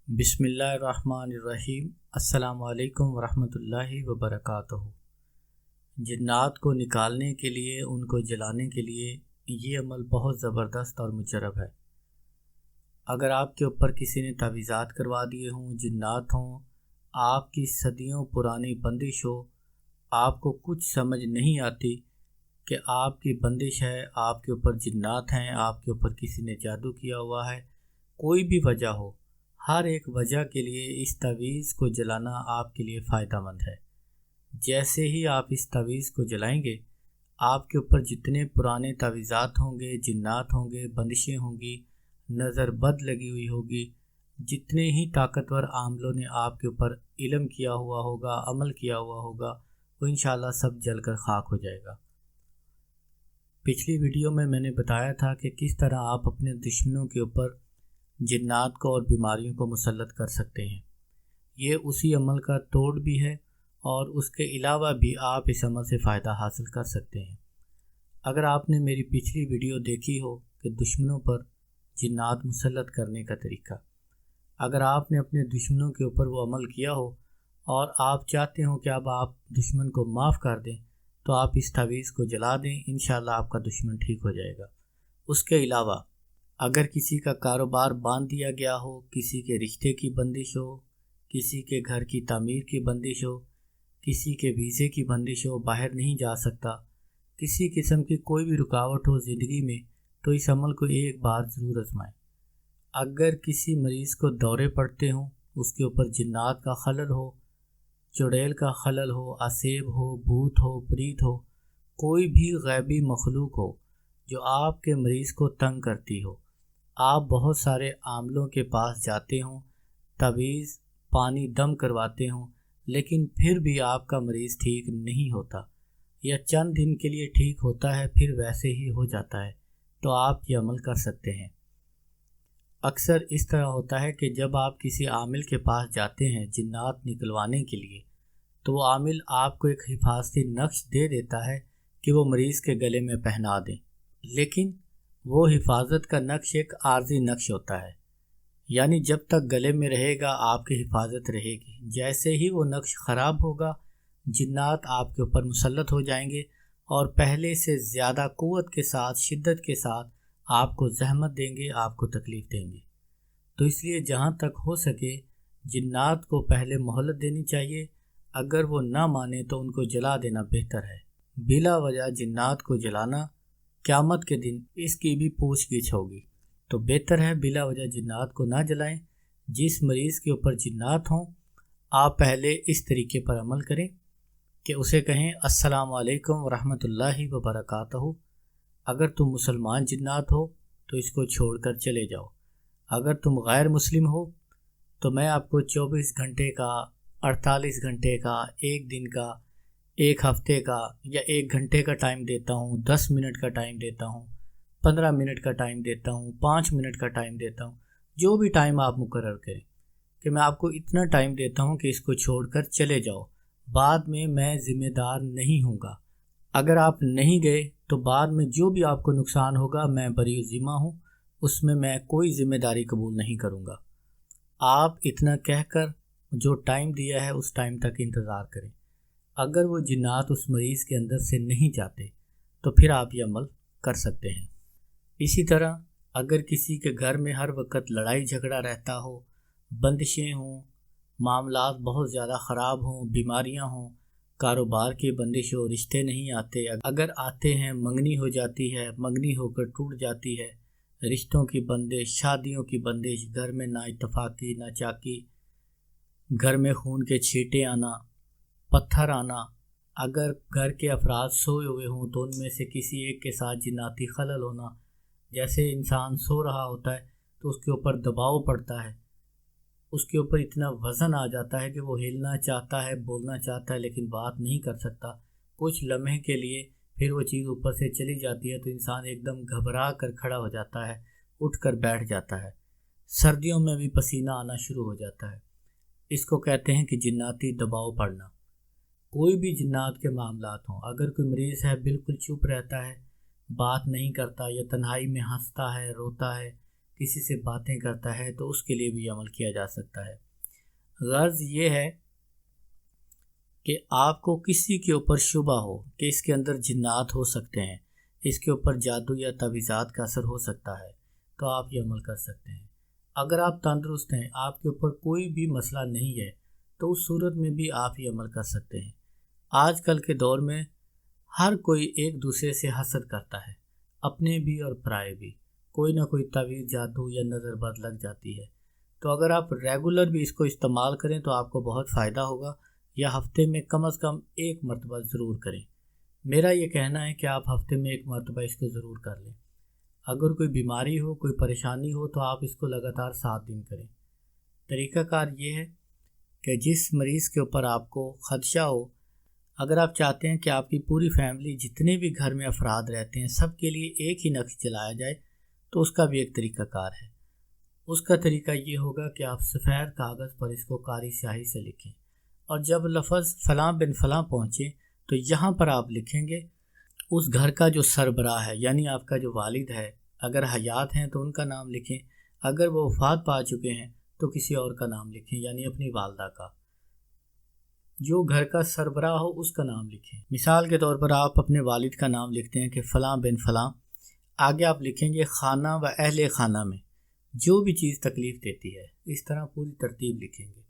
بسم اللہ الرحمن الرحیم۔ السلام علیکم ورحمۃ اللہ وبرکاتہ۔ جنات کو نکالنے کے لیے، ان کو جلانے کے لیے یہ عمل بہت زبردست اور مجرب ہے۔ اگر آپ کے اوپر کسی نے تعویذات کروا دیے ہوں، جنات ہوں، آپ کی صدیوں پرانی بندش ہو، آپ کو کچھ سمجھ نہیں آتی کہ آپ کی بندش ہے، آپ کے اوپر جنات ہیں، آپ کے اوپر کسی نے جادو کیا ہوا ہے، کوئی بھی وجہ ہو، ہر ایک وجہ کے لیے اس تعویذ کو جلانا آپ کے لیے فائدہ مند ہے۔ جیسے ہی آپ اس تعویذ کو جلائیں گے، آپ کے اوپر جتنے پرانے تعویذات ہوں گے، جنات ہوں گے، بندشیں ہوں گی، نظر بد لگی ہوئی ہوگی، جتنے ہی طاقتور عاملوں نے آپ کے اوپر علم کیا ہوا ہوگا، عمل کیا ہوا ہوگا، وہ انشاءاللہ سب جل کر خاک ہو جائے گا۔ پچھلی ویڈیو میں نے بتایا تھا کہ کس طرح آپ اپنے دشمنوں کے اوپر جنات کو اور بیماریوں کو مسلط کر سکتے ہیں۔ یہ اسی عمل کا توڑ بھی ہے اور اس کے علاوہ بھی آپ اس عمل سے فائدہ حاصل کر سکتے ہیں۔ اگر آپ نے میری پچھلی ویڈیو دیکھی ہو کہ دشمنوں پر جنات مسلط کرنے کا طریقہ، اگر آپ نے اپنے دشمنوں کے اوپر وہ عمل کیا ہو اور آپ چاہتے ہو کہ اب آپ دشمن کو معاف کر دیں، تو آپ اس تعویذ کو جلا دیں، انشاءاللہ آپ کا دشمن ٹھیک ہو جائے گا۔ اس کے علاوہ اگر کسی کا کاروبار باندھ دیا گیا ہو، کسی کے رشتے کی بندش ہو، کسی کے گھر کی تعمیر کی بندش ہو، کسی کے ویزے کی بندش ہو، باہر نہیں جا سکتا، کسی قسم کی کوئی بھی رکاوٹ ہو زندگی میں، تو اس عمل کو ایک بار ضرور آزمائیں۔ اگر کسی مریض کو دورے پڑتے ہوں، اس کے اوپر جنات کا خلل ہو، چڑیل کا خلل ہو، عصیب ہو، بھوت ہو، پریت ہو، کوئی بھی غیبی مخلوق ہو جو آپ کے مریض کو تنگ کرتی ہو، آپ بہت سارے عاملوں کے پاس جاتے ہوں، تعویذ پانی دم کرواتے ہوں، لیکن پھر بھی آپ کا مریض ٹھیک نہیں ہوتا، یا چند دن کے لیے ٹھیک ہوتا ہے پھر ویسے ہی ہو جاتا ہے، تو آپ یہ عمل کر سکتے ہیں۔ اکثر اس طرح ہوتا ہے کہ جب آپ کسی عامل کے پاس جاتے ہیں جنات نکلوانے کے لیے، تو وہ عامل آپ کو ایک حفاظتی نقش دے دیتا ہے کہ وہ مریض کے گلے میں پہنا دیں، لیکن وہ حفاظت کا نقش ایک عارضی نقش ہوتا ہے، یعنی جب تک گلے میں رہے گا آپ کی حفاظت رہے گی، جیسے ہی وہ نقش خراب ہوگا جنات آپ کے اوپر مسلط ہو جائیں گے اور پہلے سے زیادہ قوت کے ساتھ، شدت کے ساتھ آپ کو زحمت دیں گے، آپ کو تکلیف دیں گے۔ تو اس لیے جہاں تک ہو سکے جنات کو پہلے مہلت دینی چاہیے، اگر وہ نہ مانے تو ان کو جلا دینا بہتر ہے۔ بلا وجہ جنات کو جلانا قیامت کے دن اس کی بھی پوچھ گچھ ہوگی، تو بہتر ہے بلا وجہ جنات کو نہ جلائیں۔ جس مریض کے اوپر جنات ہوں، آپ پہلے اس طریقے پر عمل کریں کہ اسے کہیں السلام علیکم ورحمۃ اللہ وبرکاتہ۔ اگر تم مسلمان جنات ہو تو اس کو چھوڑ کر چلے جاؤ، اگر تم غیر مسلم ہو تو میں آپ کو 24 گھنٹے کا، 48 گھنٹے کا، ایک دن کا، ایک ہفتے کا یا 1 گھنٹے کا ٹائم دیتا ہوں، 10 منٹ کا ٹائم دیتا ہوں، 15 منٹ کا ٹائم دیتا ہوں، 5 منٹ کا ٹائم دیتا ہوں، جو بھی ٹائم آپ مقرر کریں کہ میں آپ کو اتنا ٹائم دیتا ہوں کہ اس کو چھوڑ کر چلے جاؤ، بعد میں ذمہ دار نہیں ہوں گا۔ اگر آپ نہیں گئے تو بعد میں جو بھی آپ کو نقصان ہوگا میں بری ذمہ ہوں، اس میں کوئی ذمہ داری قبول نہیں کروں گا۔ آپ اتنا کہہ کر جو ٹائم دیا ہے اس ٹائم تک انتظار کریں۔ اگر وہ جنات اس مریض کے اندر سے نہیں جاتے تو پھر آپ یہ عمل کر سکتے ہیں۔ اسی طرح اگر کسی کے گھر میں ہر وقت لڑائی جھگڑا رہتا ہو، بندشیں ہوں، معاملات بہت زیادہ خراب ہوں، بیماریاں ہوں، کاروبار کی بندش ہو، رشتے نہیں آتے، اگر آتے ہیں منگنی ہو جاتی ہے، منگنی ہو کر ٹوٹ جاتی ہے، رشتوں کی بندش، شادیوں کی بندش، گھر میں نا اتفاقی، نا چاکی، گھر میں خون کے چھینٹے آنا، پتھر آنا، اگر گھر کے افراد سوئے ہوئے ہوں تو ان میں سے کسی ایک کے ساتھ جناتی خلل ہونا، جیسے انسان سو رہا ہوتا ہے تو اس کے اوپر دباؤ پڑتا ہے، اس کے اوپر اتنا وزن آ جاتا ہے کہ وہ ہلنا چاہتا ہے، بولنا چاہتا ہے لیکن بات نہیں کر سکتا، کچھ لمحے کے لیے پھر وہ چیز اوپر سے چلی جاتی ہے تو انسان ایک دم گھبرا کر کھڑا ہو جاتا ہے، اٹھ کر بیٹھ جاتا ہے، سردیوں میں بھی پسینہ آنا شروع ہو جاتا ہے۔ اس کو کہتے ہیں کہ جناتی دباؤ پڑنا۔ کوئی بھی جنات کے معاملات ہوں، اگر کوئی مریض ہے بالکل چپ رہتا ہے، بات نہیں کرتا یا تنہائی میں ہنستا ہے، روتا ہے، کسی سے باتیں کرتا ہے تو اس کے لیے بھی عمل کیا جا سکتا ہے۔ غرض یہ ہے کہ آپ کو کسی کے اوپر شبہ ہو کہ اس کے اندر جنات ہو سکتے ہیں، اس کے اوپر جادو یا تعویذات کا اثر ہو سکتا ہے، تو آپ یہ عمل کر سکتے ہیں۔ اگر آپ تندرست ہیں، آپ کے اوپر کوئی بھی مسئلہ نہیں ہے، تو اس صورت میں بھی آپ یہ عمل کر سکتے ہیں۔ آج کل کے دور میں ہر کوئی ایک دوسرے سے حسد کرتا ہے، اپنے بھی اور پرائے بھی، کوئی نہ کوئی تعویذ، جادو یا نظر بد لگ جاتی ہے۔ تو اگر آپ ریگولر بھی اس کو استعمال کریں تو آپ کو بہت فائدہ ہوگا، یا ہفتے میں کم از کم ایک مرتبہ ضرور کریں۔ میرا یہ کہنا ہے کہ آپ ہفتے میں ایک مرتبہ اس کو ضرور کر لیں۔ اگر کوئی بیماری ہو، کوئی پریشانی ہو، تو آپ اس کو لگاتار 7 دن کریں۔ طریقہ کار یہ ہے کہ جس مریض کے اوپر آپ کو خدشہ ہو، اگر آپ چاہتے ہیں کہ آپ کی پوری فیملی، جتنے بھی گھر میں افراد رہتے ہیں، سب کے لیے ایک ہی نقش جلایا جائے، تو اس کا بھی ایک طریقہ کار ہے۔ اس کا طریقہ یہ ہوگا کہ آپ سفید کاغذ پر اس کو کاری سیاہی سے لکھیں، اور جب لفظ فلاں بن فلاں پہنچے تو یہاں پر آپ لکھیں گے اس گھر کا جو سربراہ ہے، یعنی آپ کا جو والد ہے، اگر حیات ہیں تو ان کا نام لکھیں، اگر وہ وفات پا چکے ہیں تو کسی اور کا نام لکھیں، یعنی اپنی والدہ کا۔ جو گھر کا سربراہ ہو اس کا نام لکھیں۔ مثال کے طور پر آپ اپنے والد کا نام لکھتے ہیں کہ فلاں بن فلاں، آگے آپ لکھیں گے خانہ و اہل خانہ میں جو بھی چیز تکلیف دیتی ہے، اس طرح پوری ترتیب لکھیں گے۔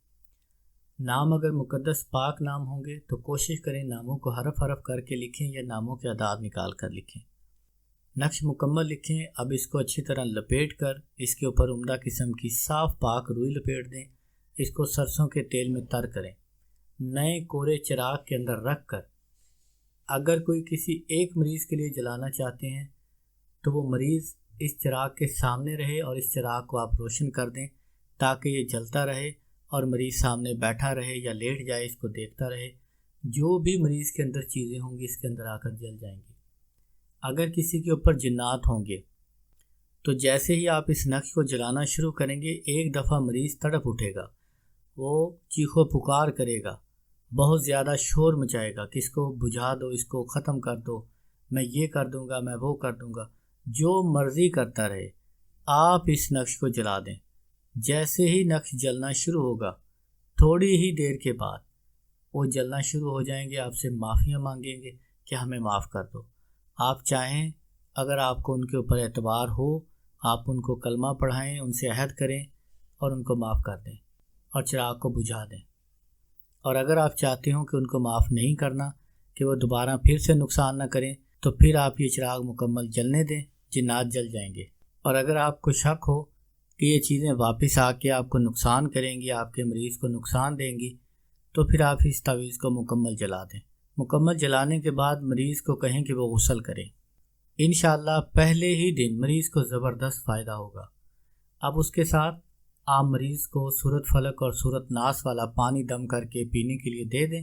نام اگر مقدس پاک نام ہوں گے تو کوشش کریں ناموں کو حرف حرف کر کے لکھیں، یا ناموں کے اعداد نکال کر لکھیں۔ نقش مکمل لکھیں۔ اب اس کو اچھی طرح لپیٹ کر اس کے اوپر عمدہ قسم کی صاف پاک روئی لپیٹ دیں۔ اس کو سرسوں کے تیل میں تر کریں، نئے کورے چراغ کے اندر رکھ کر، اگر کوئی کسی ایک مریض کے لیے جلانا چاہتے ہیں تو وہ مریض اس چراغ کے سامنے رہے، اور اس چراغ کو آپ روشن کر دیں تاکہ یہ جلتا رہے، اور مریض سامنے بیٹھا رہے یا لیٹ جائے، اس کو دیکھتا رہے۔ جو بھی مریض کے اندر چیزیں ہوں گی اس کے اندر آ کر جل جائیں گی۔ اگر کسی کے اوپر جنات ہوں گے تو جیسے ہی آپ اس نقش کو جلانا شروع کریں گے، ایک دفعہ مریض تڑپ اٹھے گا، وہ چیخو پکار کرے گا، بہت زیادہ شور مچائے گا کہ اس کو بجھا دو، اس کو ختم کر دو، میں یہ کر دوں گا، میں وہ کر دوں گا، جو مرضی کرتا رہے۔ آپ اس نقش کو جلا دیں۔ جیسے ہی نقش جلنا شروع ہوگا، تھوڑی ہی دیر کے بعد وہ جلنا شروع ہو جائیں گے، آپ سے معافیاں مانگیں گے کہ ہمیں معاف کر دو۔ آپ چاہیں اگر آپ کو ان کے اوپر اعتبار ہو، آپ ان کو کلمہ پڑھائیں، ان سے عہد کریں اور ان کو معاف کر دیں اور چراغ کو بجھا دیں۔ اور اگر آپ چاہتے ہوں کہ ان کو معاف نہیں کرنا، کہ وہ دوبارہ پھر سے نقصان نہ کریں، تو پھر آپ یہ چراغ مکمل جلنے دیں، جنات جل جائیں گے۔ اور اگر آپ کو شک ہو کہ یہ چیزیں واپس آ کے آپ کو نقصان کریں گی، آپ کے مریض کو نقصان دیں گی، تو پھر آپ اس تعویذ کو مکمل جلا دیں۔ مکمل جلانے کے بعد مریض کو کہیں کہ وہ غسل کرے۔ انشاءاللہ پہلے ہی دن مریض کو زبردست فائدہ ہوگا۔ اب اس کے ساتھ آپ مریض کو سورۃ فلق اور سورۃ ناس والا پانی دم کر کے پینے کے لیے دے دیں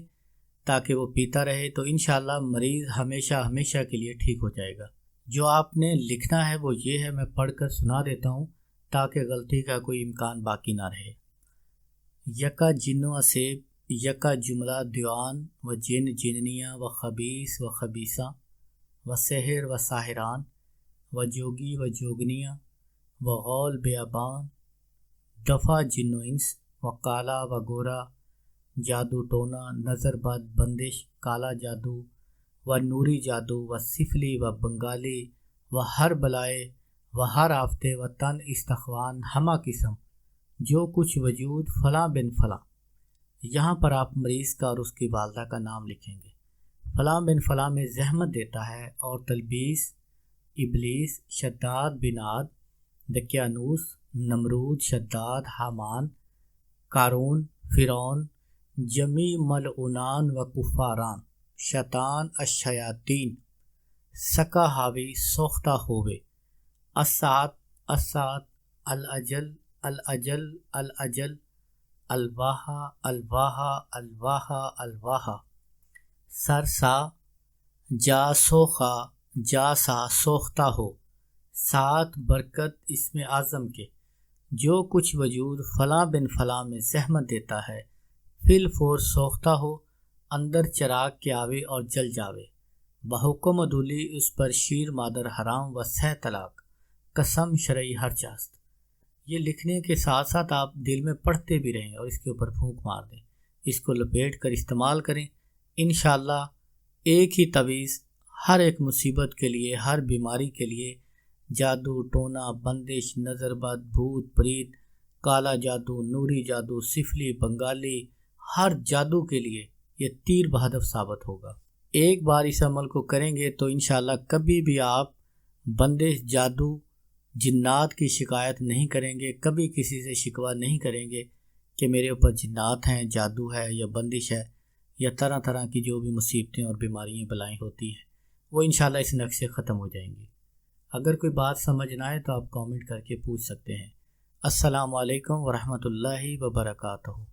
تاکہ وہ پیتا رہے، تو انشاءاللہ مریض ہمیشہ ہمیشہ کے لیے ٹھیک ہو جائے گا۔ جو آپ نے لکھنا ہے وہ یہ ہے، میں پڑھ کر سنا دیتا ہوں تاکہ غلطی کا کوئی امکان باقی نہ رہے۔ یکا جن و اسیب، یکا جملہ دیوان و جن جننیاں و خبیث و خبیثہ و سحر و ساحران و جوگی و جوگنیاں و غول بیابان دفع جن و انس و کالا و گورا، جادو ٹونا، نظر بد، بندش، کالا جادو و نوری جادو و سفلی و بنگالی و ہر بلائے و ہر آفتے و تن استخوان ہمہ قسم جو کچھ وجود فلاں بن فلاں۔ یہاں پر آپ مریض کا اور اس کی والدہ کا نام لکھیں گے۔ فلاں بن فلاں میں زحمت دیتا ہے، اور تلبیس، ابلیس، شداد بن عاد، دقیانوس، نمرود، شداد، حامان، قارون، فرعون، جمی ملعونان و کفاران، شیطان، الشیاطین، سکا حاوی، سوختہ ہوئے، الساعت، الساعت، الاجل، الاجل، الاجل، الواحا، الواحا، الواحا، الواحا، سرسا، جا سوخا، جا سا، سوختہ ہو، سات برکت اسم اعظم کے، جو کچھ وجود فلاں بن فلاں میں زحمت دیتا ہے، فی الفور سوختہ ہو، اندر چراغ کے آوے اور جل جاوے، بحکم عدولی اس پر شیر مادر حرام و سہ طلاق، قسم شرعی ہر چاست۔ یہ لکھنے کے ساتھ ساتھ آپ دل میں پڑھتے بھی رہیں اور اس کے اوپر پھونک مار دیں، اس کو لپیٹ کر استعمال کریں۔ انشاءاللہ ایک ہی تعویذ ہر ایک مصیبت کے لیے، ہر بیماری کے لیے، جادو، ٹونا، بندش، نظر بد، بھوت، پریت، کالا جادو، نوری جادو، سفلی، بنگالی، ہر جادو کے لیے یہ تیر بہدف ثابت ہوگا۔ ایک بار اس عمل کو کریں گے تو انشاءاللہ کبھی بھی آپ بندش، جادو، جنات کی شکایت نہیں کریں گے، کبھی کسی سے شکوہ نہیں کریں گے کہ میرے اوپر جنات ہیں، جادو ہے یا بندش ہے یا طرح طرح کی جو بھی مصیبتیں اور بیماریاں بلائیں ہوتی ہیں وہ انشاءاللہ اس نقش سے ختم ہو جائیں گی۔ اگر کوئی بات سمجھ نہ آئے تو آپ کامنٹ کر کے پوچھ سکتے ہیں۔ السلام علیکم ورحمۃ اللہ وبرکاتہ۔